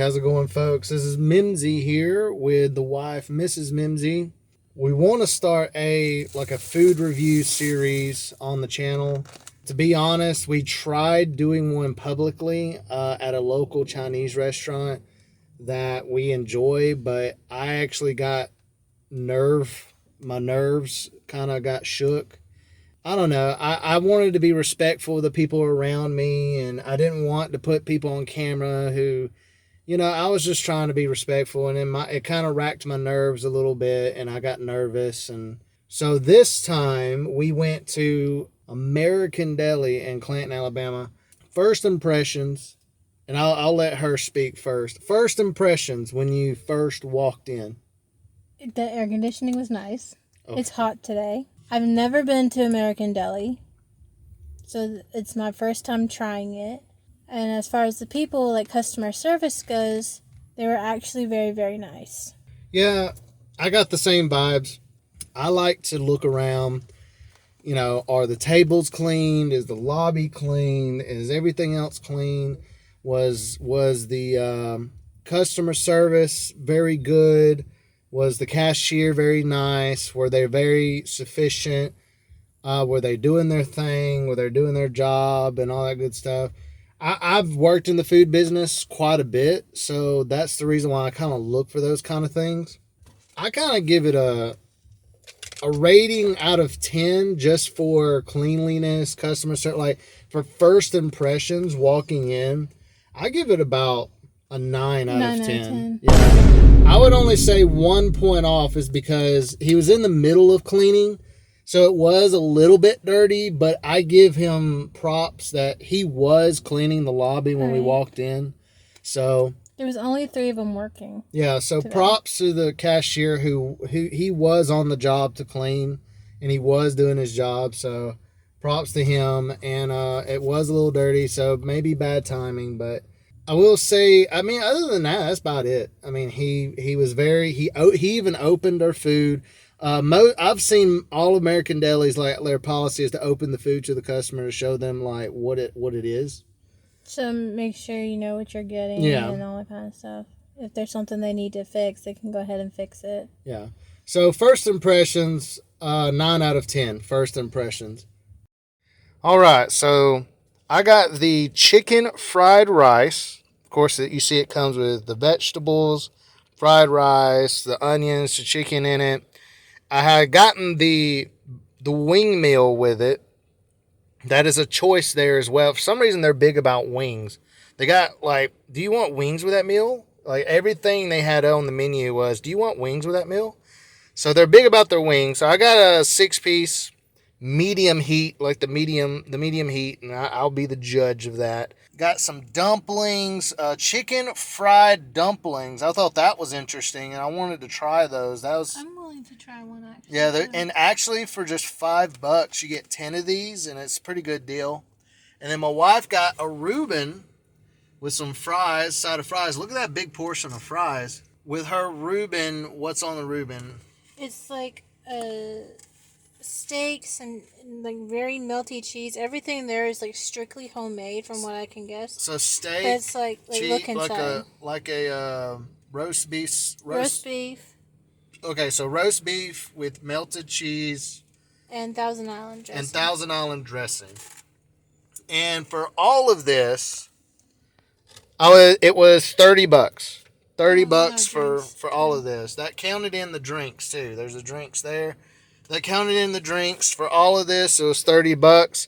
how's it going, folks? This is Mimsy here with the wife, Mrs. Mimsy. We want to start a food review series on the channel. To be honest, we tried doing one publicly at a local Chinese restaurant that we enjoy, but I actually got my nerves kind of got shook. I don't know. I wanted to be respectful of the people around me, and I didn't want to put people on camera who, I was just trying to be respectful, and it kind of racked my nerves a little bit, and I got nervous. And so this time we went to American Deli in Clanton, Alabama. First impressions, and I'll let her speak first. First impressions when you first walked in. The air conditioning was nice. Okay. It's hot today. I've never been to American Deli, so it's my first time trying it. And as far as the people, like customer service goes, they were actually very, very nice. Yeah, I got the same vibes. I like to look around. Are the tables clean? Is the lobby clean? Is everything else clean? Was the customer service very good? Was the cashier very nice? Were they very sufficient? Were they doing their thing? Were they doing their job and all that good stuff? I've worked in the food business quite a bit, so that's the reason why I kind of look for those kind of things. I kind of give it a rating out of 10 just for cleanliness, customer service. Like for first impressions walking in, I give it about a 9 out of 10. Yeah. I would only say 1 point off is because he was in the middle of cleaning, so it was a little bit dirty, but I give him props that he was cleaning the lobby when we walked in. So there was only 3 of them working. Yeah, so today. Props to the cashier who he was on the job to clean, and he was doing his job, so props to him. And it was a little dirty, so maybe bad timing, but I will say, other than that, that's about it. He was he even opened our food. I've seen all American delis, like their policy is to open the food to the customer to show them like what it is. So make sure you know what you're getting and all that kind of stuff. If there's something they need to fix, they can go ahead and fix it. Yeah. So first impressions, 9 out of 10. First impressions. All right, so I got the chicken fried rice. Of course, you see it comes with the vegetables, fried rice, the onions, the chicken in it. I had gotten the wing meal with it. That is a choice there as well. For some reason, they're big about wings. They got, do you want wings with that meal? Like, everything they had on the menu was, do you want wings with that meal? So they're big about their wings. So I got a 6-piece medium heat, like the medium heat, and I'll be the judge of that. Got some dumplings, chicken fried dumplings. I thought that was interesting, and I wanted to try those. I'm willing to try one, actually. Yeah, and actually for just $5, you get 10 of these, and it's a pretty good deal. And then my wife got a Reuben with some fries, side of fries. Look at that big portion of fries. With her Reuben, what's on the Reuben? It's like steaks and like very melty cheese. Everything there is like strictly homemade, from what I can guess. So steak, that's like cheese, look inside. like a roast beef. Roast beef. Okay, so roast beef with melted cheese and Thousand Island dressing. And for all of this, it was $30. $30 for all of this. That counted in the drinks too. There's the drinks there. That counted in the drinks for all of this. It was $30.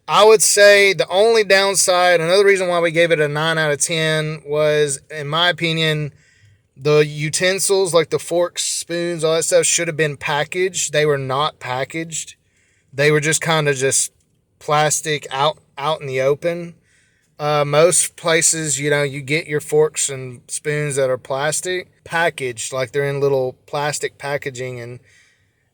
I would say the only downside, another reason why we gave it a 9 out of 10 was, in my opinion, the utensils, like the forks, spoons, all that stuff should have been packaged. They were not packaged. They were just kind of just plastic out in the open. Most places, you get your forks and spoons that are plastic packaged, like they're in little plastic packaging. And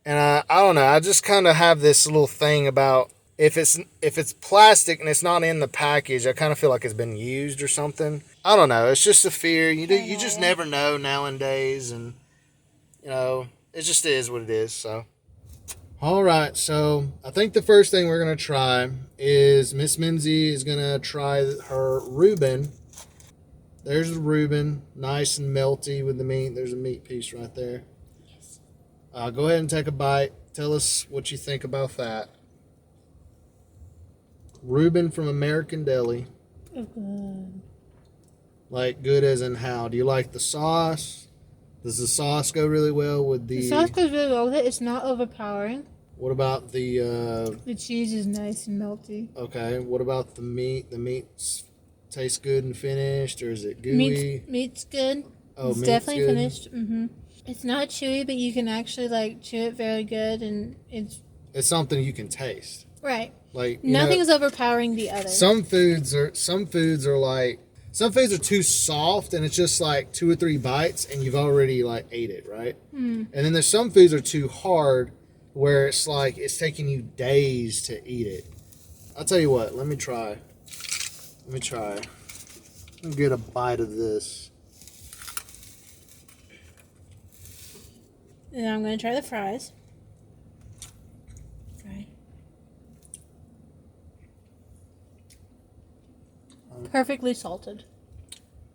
I don't know. I just kind of have this little thing about if it's plastic and it's not in the package, I kind of feel like it's been used or something. I don't know. It's just a fear. You just never know nowadays, and it just is what it is. So, all right. So I think the first thing we're gonna try is Miss Mimsy is gonna try her Reuben. There's the Reuben, nice and melty with the meat. There's a meat piece right there. Yes. Go ahead and take a bite. Tell us what you think about that. Reuben from American Deli. Oh, good. Like, good as in how? Do you like the sauce? Does the sauce go really well with the... The sauce goes really well with it. It's not overpowering. What about the... The cheese is nice and melty. Okay, what about the meat? The meat tastes good and finished, or is it gooey? Meat's good. Oh, it's meat's definitely good? finished. It's not chewy, but you can actually like chew it very good, and it's something you can taste. right. Like, nothing's overpowering the other. Some foods are like, some foods are too soft, and it's just like 2 or 3 bites, and you've already like ate it, right? And then there's some foods are too hard, where it's like it's taking you days to eat it. I'll tell you what. Let me try. Let me get a bite of this. And I'm going to try the fries. Perfectly salted.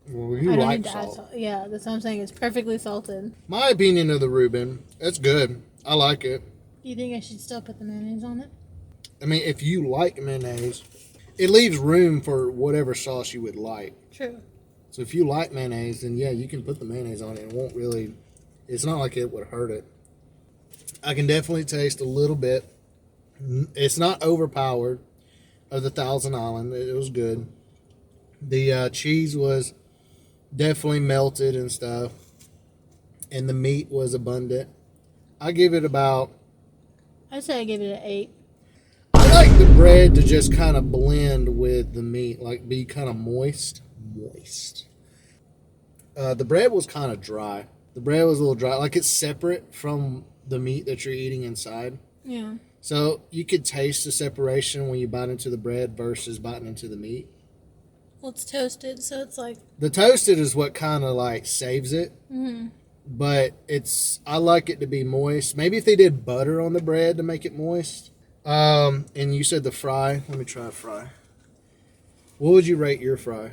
Well, you like salt. Yeah, that's what I'm saying. It's perfectly salted. My opinion of the Reuben, it's good. I like it. Do you think I should still put the mayonnaise on it? I mean, if you like mayonnaise, it leaves room for whatever sauce you would like. True. So if you like mayonnaise, then yeah, you can put the mayonnaise on it. It won't really, it's not like it would hurt it. I can definitely taste a little bit. It's not overpowered of the Thousand Island. It was good. The cheese was definitely melted and stuff. And the meat was abundant. I give it about... I'd say I give it an 8. I like the bread to just kind of blend with the meat. Like be kind of moist. The bread was kind of dry. The bread was a little dry. Like it's separate from the meat that you're eating inside. Yeah. So you could taste the separation when you bite into the bread versus biting into the meat. Well, it's toasted, so it's like... The toasted is what kind of like saves it. But I like it to be moist. Maybe if they did butter on the bread to make it moist. And you said the fry. Let me try a fry. What would you rate your fry?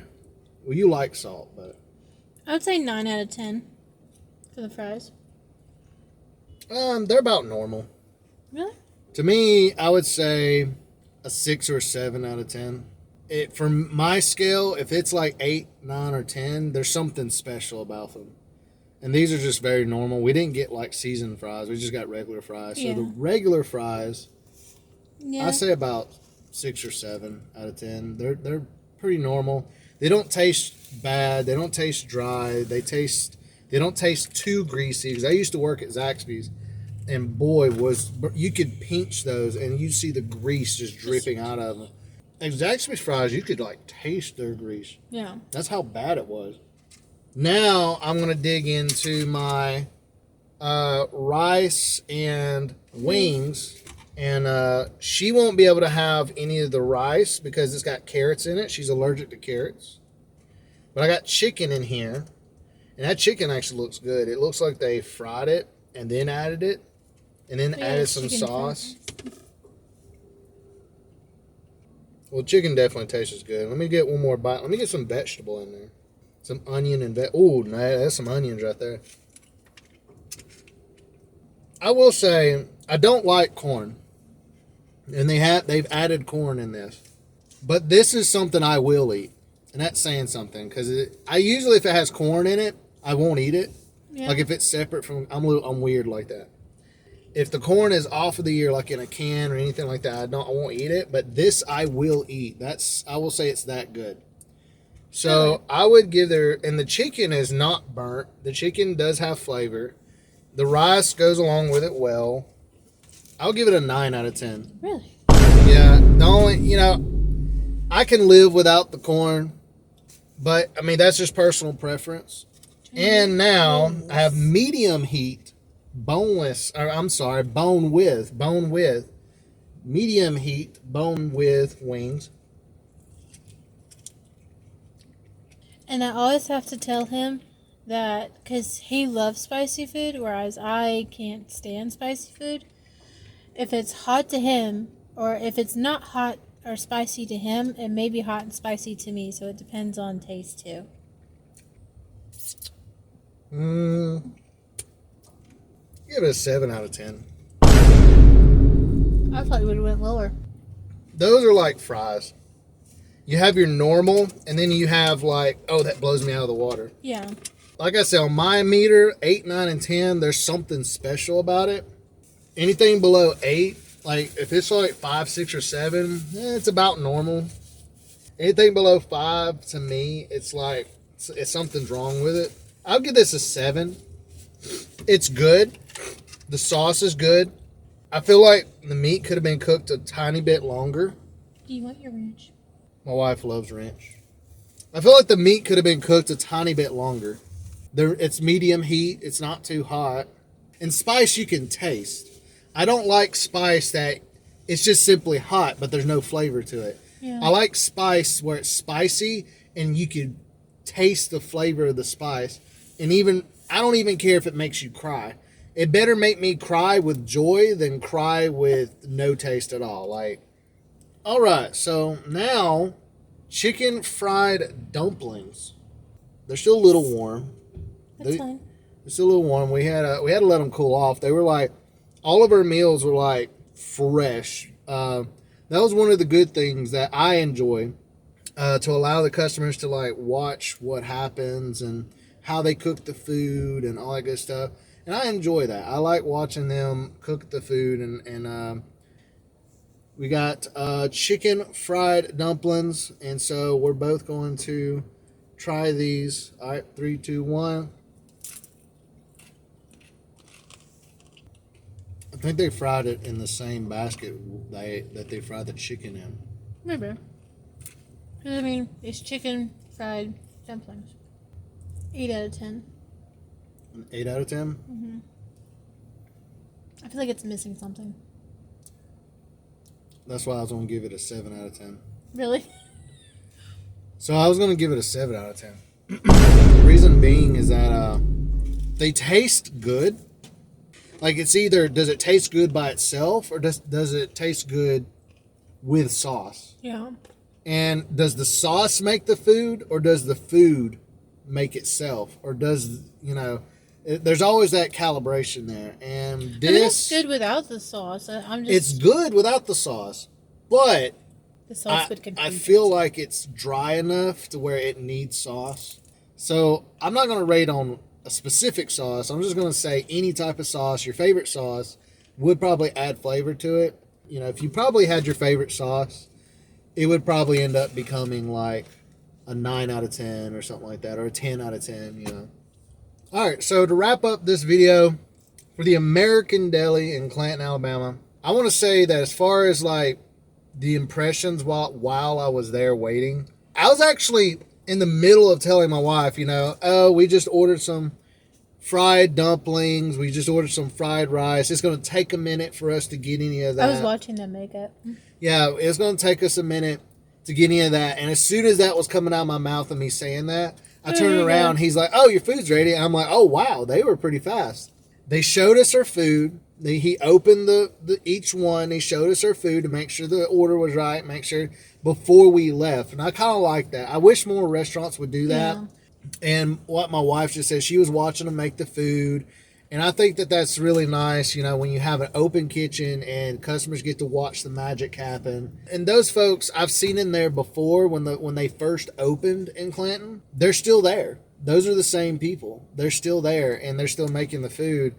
Well, you like salt, but... I would say 9 out of 10 for the fries. They're about normal. Really? To me, I would say a 6 or 7 out of 10. For my scale, if it's like 8, 9, or 10, there's something special about them. And these are just very normal. We didn't get like seasoned fries. We just got regular fries. Yeah. So the regular fries, Yeah. I say about 6 or 7 out of 10. They're pretty normal. They don't taste bad. They don't taste dry. They don't taste too greasy. Because I used to work at Zaxby's, and boy, you could pinch those and you see the grease just dripping out of them. At Zaxby's fries, you could like taste their grease. Yeah. That's how bad it was. Now I'm gonna dig into my rice and wings, and she won't be able to have any of the rice because it's got carrots in it. She's allergic to carrots. But I got chicken in here, and that chicken actually looks good. It looks like they fried it and then added it, and then added some sauce. Well, chicken definitely tastes good. Let me get one more bite. Let me get some vegetable in there. Some onion and oh, that's some onions right there. I will say I don't like corn, and they've added corn in this, but this is something I will eat, and that's saying something because I usually, if it has corn in it, I won't eat it. Yeah. Like if it's separate from, I'm weird like that. If the corn is off of the ear, like in a can or anything like that, I won't eat it. But this I will eat. I will say it's that good. So really? I would give and the chicken is not burnt. The chicken does have flavor. The rice goes along with it well. I'll give it a 9 out of 10. Really? Yeah. The only, I can live without the corn, but I mean, that's just personal preference. And now I have medium heat. Bone with medium heat, bone with wings. And I always have to tell him that because he loves spicy food, whereas I can't stand spicy food. If it's hot to him, or if it's not hot or spicy to him, it may be hot and spicy to me, so it depends on taste too. Give it a 7 out of 10. I thought you would have went lower. Those are like fries. You have your normal, and then you have like, oh, that blows me out of the water. Yeah. Like I said, on my meter, 8, 9, and 10, there's something special about it. Anything below 8, like if it's like 5, 6, or 7, it's about normal. Anything below 5, to me, it's like, it's something's wrong with it. I'll give this a 7. It's good. The sauce is good. I feel like the meat could have been cooked a tiny bit longer. Do you want your ranch? My wife loves ranch. I feel like the meat could have been cooked a tiny bit longer. It's medium heat. It's not too hot. And spice you can taste. I don't like spice that it's just simply hot, but there's no flavor to it. Yeah. I like spice where it's spicy and you can taste the flavor of the spice. And I don't even care if it makes you cry. It better make me cry with joy than cry with no taste at all. Like, all right, so now chicken fried dumplings. They're still a little warm. That's fine. They're still a little warm. We had to let them cool off. They were like, all of our meals were like fresh. That was one of the good things that I enjoy, to allow the customers to like watch what happens and how they cook the food and all that good stuff. And I enjoy that. I like watching them cook the food. And we got chicken fried dumplings. And so we're both going to try these. All right, 3, 2, 1. I think they fried it in the same basket that they fried the chicken in. Maybe. Because, I mean, it's chicken fried dumplings. 8 out of 10. An 8 out of 10? Mm-hmm. I feel like it's missing something. That's why I was going to give it a 7 out of 10. Really? So I was going to give it a 7 out of 10. The reason being is that they taste good. Like, it's either, does it taste good by itself or does it taste good with sauce? Yeah. And does the sauce make the food or does the food make itself? Or does, there's always that calibration there. And this... I mean, it's good without the sauce. It's good without the sauce. But the sauce would confuse I feel like it's dry enough to where it needs sauce. So I'm not going to rate on a specific sauce. I'm just going to say any type of sauce, your favorite sauce, would probably add flavor to it. If you probably had your favorite sauce, it would probably end up becoming like a 9 out of 10 or something like that, or a 10 out of 10, All right, so to wrap up this video for the American Deli in Clanton, Alabama, I want to say that as far as like the impressions while I was there waiting, I was actually in the middle of telling my wife, oh, we just ordered some fried dumplings. We just ordered some fried rice. It's going to take a minute for us to get any of that. I was watching them make it. Yeah, it's going to take us a minute to get any of that. And as soon as that was coming out of my mouth and me saying that, I turned around. He's like, oh, your food's ready. And I'm like, oh, wow, they were pretty fast. They showed us our food. He opened each one. He showed us our food to make sure the order was right, make sure before we left. And I kind of like that. I wish more restaurants would do that. Yeah. And what my wife just said, she was watching them make the food. And I think that that's really nice, when you have an open kitchen and customers get to watch the magic happen. And those folks, I've seen in there before when they first opened in Clanton. They're still there. Those are the same people. They're still there, and they're still making the food.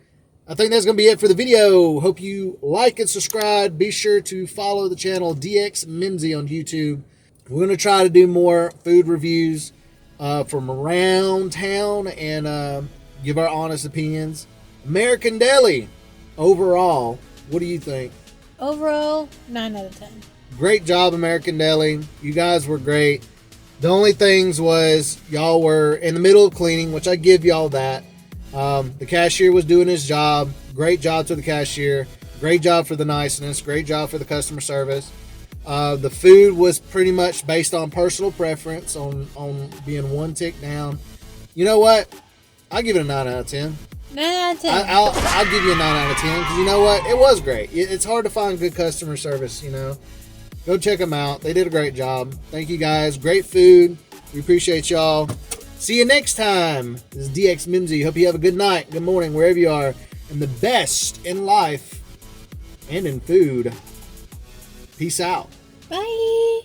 I think that's going to be it for the video. Hope you like and subscribe. Be sure to follow the channel DX Mimsy on YouTube. We're going to try to do more food reviews from around town and give our honest opinions. American Deli, overall, what do you think? Overall, 9 out of 10. Great job, American Deli. You guys were great. The only things was y'all were in the middle of cleaning, which I give y'all that. The cashier was doing his job. Great job to the cashier. Great job for the niceness. Great job for the customer service. The food was pretty much based on personal preference, on being one tick down. You know what? I'll give it a 9 out of 10. 9 out of 10. I'll give you a 9 out of 10 because you know what? It was great. It's hard to find good customer service, Go check them out. They did a great job. Thank you guys. Great food. We appreciate y'all. See you next time. This is DX Mimsy. Hope you have a good night, good morning, wherever you are, and the best in life and in food. Peace out. Bye.